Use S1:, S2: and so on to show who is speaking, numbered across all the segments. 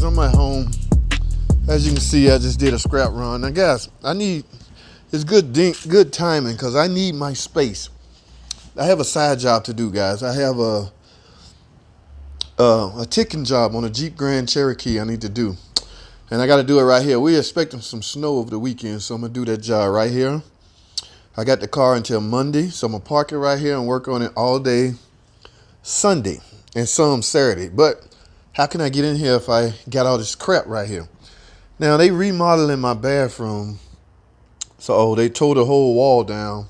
S1: I'm at home. As you can see, I just did a scrap run. Now guys, it's good timing because I need my space. I have a side job to do, guys. I have a ticking job on a Jeep Grand Cherokee I need to do. And I got to do it right here. We're expecting some snow over the weekend, so I'm going to do that job right here. I got the car until Monday, so I'm going to park it right here and work on it all day Sunday and some Saturday. But how can I get in here if I got all this crap right here? Now, they remodeling my bathroom, so they tore the whole wall down.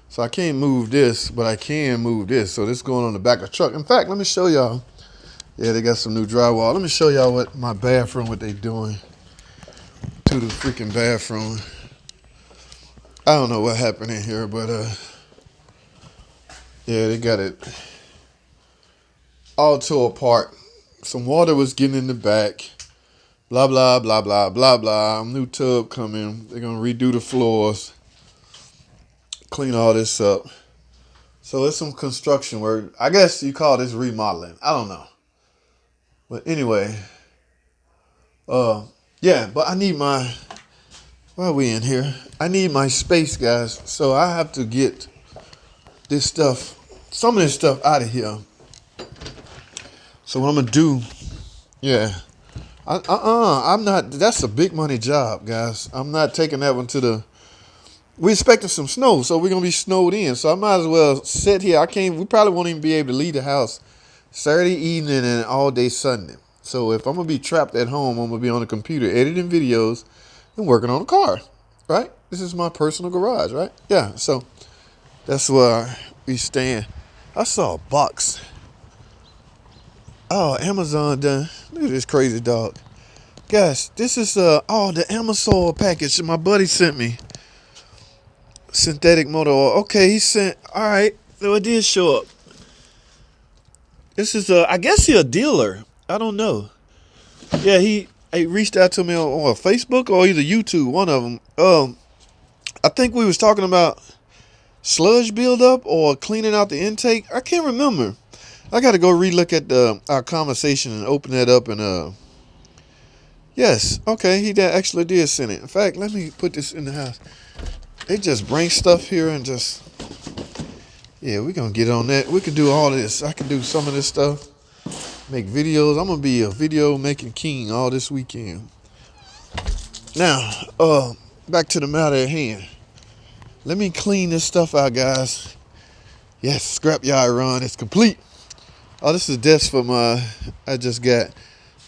S1: So I can't move this, but I can move this. So this is going on the back of the truck. In fact, let me show y'all. Yeah, they got some new drywall. Let me show y'all what my bathroom, what they doing to the freaking bathroom. I don't know what happened in here, but yeah, they got it all tore apart. Some water was getting in the back. Blah, blah, blah, blah, blah, blah. New tub coming. They're going to redo the floors. Clean all this up. So it's some construction work. I guess you call this remodeling. I don't know. But anyway. Yeah, but I need my... Why are we in here? I need my space, guys. So I have to get this stuff, some of this stuff out of here. So what I'm going to do... Yeah. I'm not... That's a big money job, guys. I'm not taking that one to the... We're expecting some snow, so we're going to be snowed in. So I might as well sit here. We probably won't even be able to leave the house Saturday evening and all day Sunday. So if I'm going to be trapped at home, I'm going to be on the computer editing videos and working on a car, right? This is my personal garage, right? Yeah, so that's where we stand. I saw a box. Oh, Amazon done. Look at this crazy dog. Guys, this is the Amazon package that my buddy sent me. Synthetic motor oil. Okay, he sent. All right, so it did show up. This is I guess he a dealer. I don't know. Yeah, he reached out to me on Facebook or either YouTube, one of them. I think we was talking about sludge buildup or cleaning out the intake. I can't remember. I got to go relook at our conversation and open that up and yes, okay, he actually did send it. In fact, let me put this in the house. They just bring stuff here and just, yeah, we're going to get on that. We can do all this. I can do some of this stuff, make videos. I'm going to be a video making king all this weekend. Now, back to the matter at hand. Let me clean this stuff out, guys. Yes, scrapyard run is complete. Oh, this is desk for I just got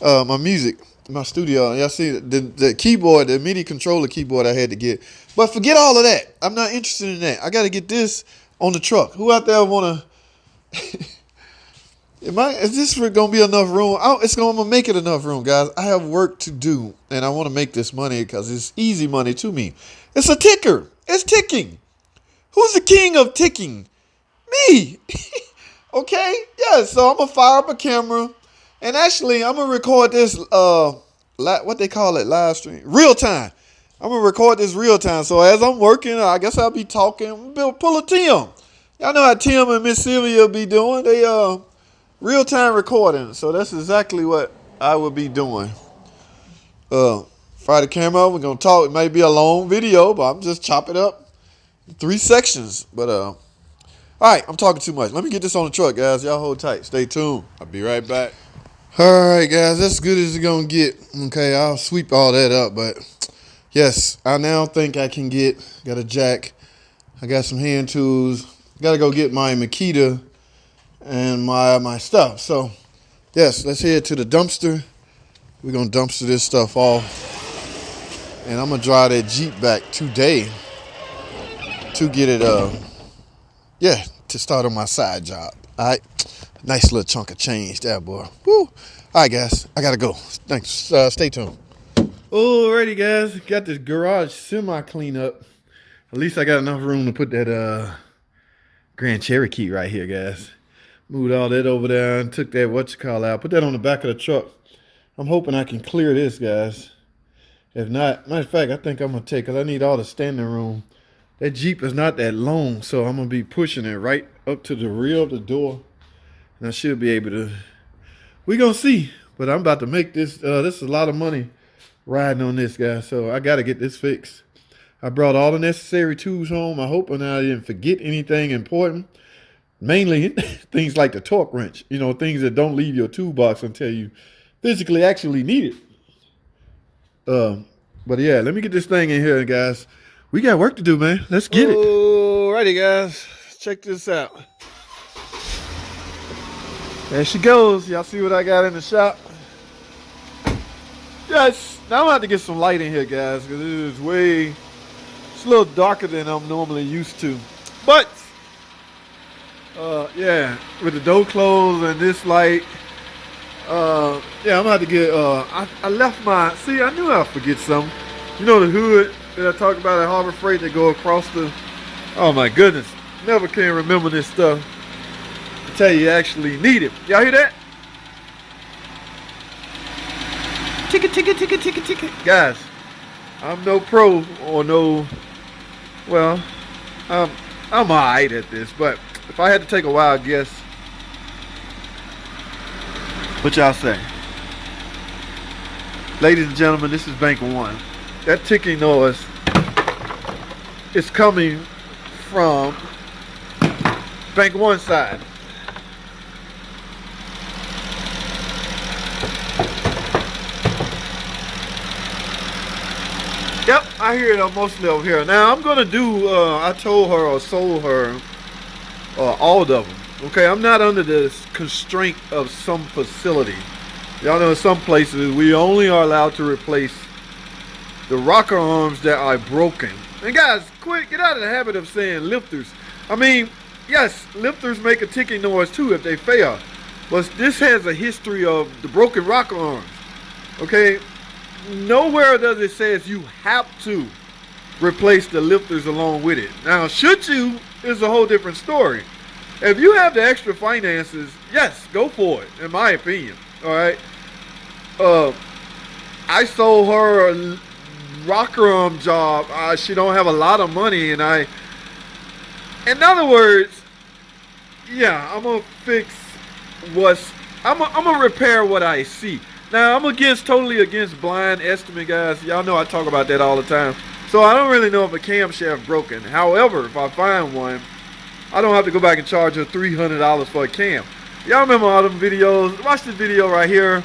S1: my music. My studio. Y'all see the keyboard, the MIDI controller keyboard I had to get. But forget all of that. I'm not interested in that. I got to get this on the truck. Who out there want to... Is this going to be enough room? I'm going to make it enough room, guys. I have work to do, and I want to make this money because it's easy money to me. It's a ticker. It's ticking. Who's the king of ticking? Me. Okay? Yeah, so I'm going to fire up a camera. And actually, I'm going to record this, what they call it, live stream, real time. I'm going to record this real time. So as I'm working, I guess I'll be talking, pull a Tim. Y'all know how Tim and Miss Sylvia be doing. They real time recording. So that's exactly what I will be doing. Fire the camera up. We're going to talk. It may be a long video, but I'm just chop it up in 3 sections. But, all right, I'm talking too much. Let me get this on the truck, guys. Y'all hold tight. Stay tuned. I'll be right back. All right, guys, that's as good as it's going to get. Okay, I'll sweep all that up, but yes, I now think I can got a jack. I got some hand tools. Got to go get my Makita and my stuff. So, yes, let's head to the dumpster. We're going to dumpster this stuff off. And I'm going to drive that Jeep back today to get it, to start on my side job. All right. Nice little chunk of change there, boy. Woo. All right, guys. I got to go. Thanks. Stay tuned. Alrighty, guys. Got this garage semi-clean up. At least I got enough room to put that Grand Cherokee right here, guys. Moved all that over there and took that out. Put that on the back of the truck. I'm hoping I can clear this, guys. If not, matter of fact, I think I'm going to because I need all the standing room. That Jeep is not that long, so I'm going to be pushing it right up to the rear of the door. And I should be able to, we're going to see. But I'm about to make this. This is a lot of money riding on this, guy. So I got to get this fixed. I brought all the necessary tools home. I hope I didn't forget anything important. Mainly things like the torque wrench. You know, things that don't leave your toolbox until you physically actually need it. But yeah, let me get this thing in here, guys. We got work to do, man. Let's get it. Alrighty, guys. Check this out. There she goes. Y'all see what I got in the shop? Yes. Now I'm gonna have to get some light in here, guys, because it's a little darker than I'm normally used to. But yeah, with the door closed and this light, yeah, I'm gonna have to get. I left my. See, I knew I'd forget something. You know the hood that I talked about at Harbor Freight that go across the. Oh my goodness, never can remember this stuff. I tell you actually need it. Y'all hear that? Ticket, ticket, ticket, ticket, ticket. Guys, I'm no pro or no. Well, I'm alright at this, but if I had to take a wild guess, what y'all say? Ladies and gentlemen, this is Bank One. That ticking noise is coming from Bank One side. Yep, I hear it mostly over here. Now I'm gonna do. I told her or sold her all of them. Okay, I'm not under the constraint of some facility. Y'all know in some places we only are allowed to replace the rocker arms that are broken. And guys, get out of the habit of saying lifters. I mean, yes, lifters make a ticking noise too if they fail. But this has a history of the broken rocker arms. Okay, nowhere does it say you have to replace the lifters along with it. Now, should you, is a whole different story. If you have the extra finances, yes, go for it, in my opinion. All right. I sold her a rocker arm job. She don't have a lot of money, and in other words, yeah, I'm gonna fix I'm gonna repair what I see. Now, I'm totally against blind estimate, guys. Y'all know I talk about that all the time. So I don't really know if a camshaft broken. However, if I find one, I don't have to go back and charge her $300 for a cam. Y'all remember all them videos? Watch this video right here.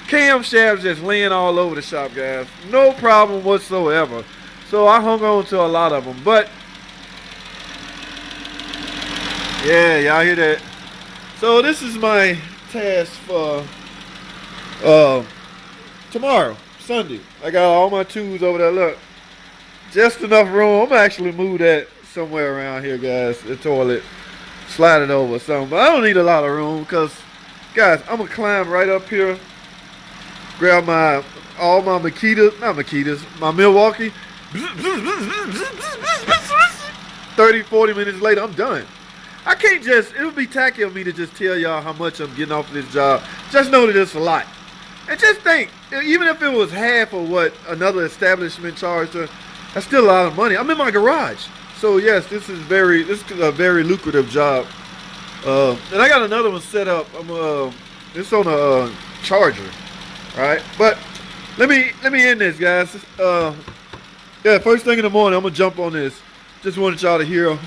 S1: Camshafts just laying all over the shop, guys. No problem whatsoever. So I hung on to a lot of them. But, yeah, y'all hear that? So this is my task for tomorrow, Sunday. I got all my tools over there. Look, just enough room. I'm gonna actually move that somewhere around here, guys. The toilet, slide it over or something. But I don't need a lot of room because, guys, I'm gonna climb right up here, grab all my my Milwaukee. 30-40 minutes later, I'm done. I can't it would be tacky of me to just tell y'all how much I'm getting off of this job. Just know that it's a lot. And just think, even if it was half of what another establishment charged her, that's still a lot of money. I'm in my garage. So yes, this is a very lucrative job. And I got another one set up. It's on a charger. Alright. But let me end this, guys. Yeah, first thing in the morning, I'm gonna jump on this. Just wanted y'all to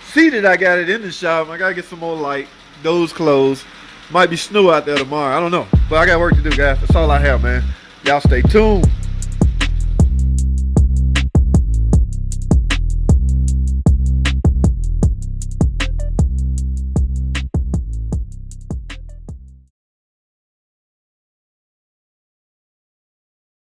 S1: see that I got it in the shop. I gotta get some more light. Doors closed. Might be snow out there tomorrow. I don't know. But I got work to do, guys. That's all I have, man. Y'all stay tuned.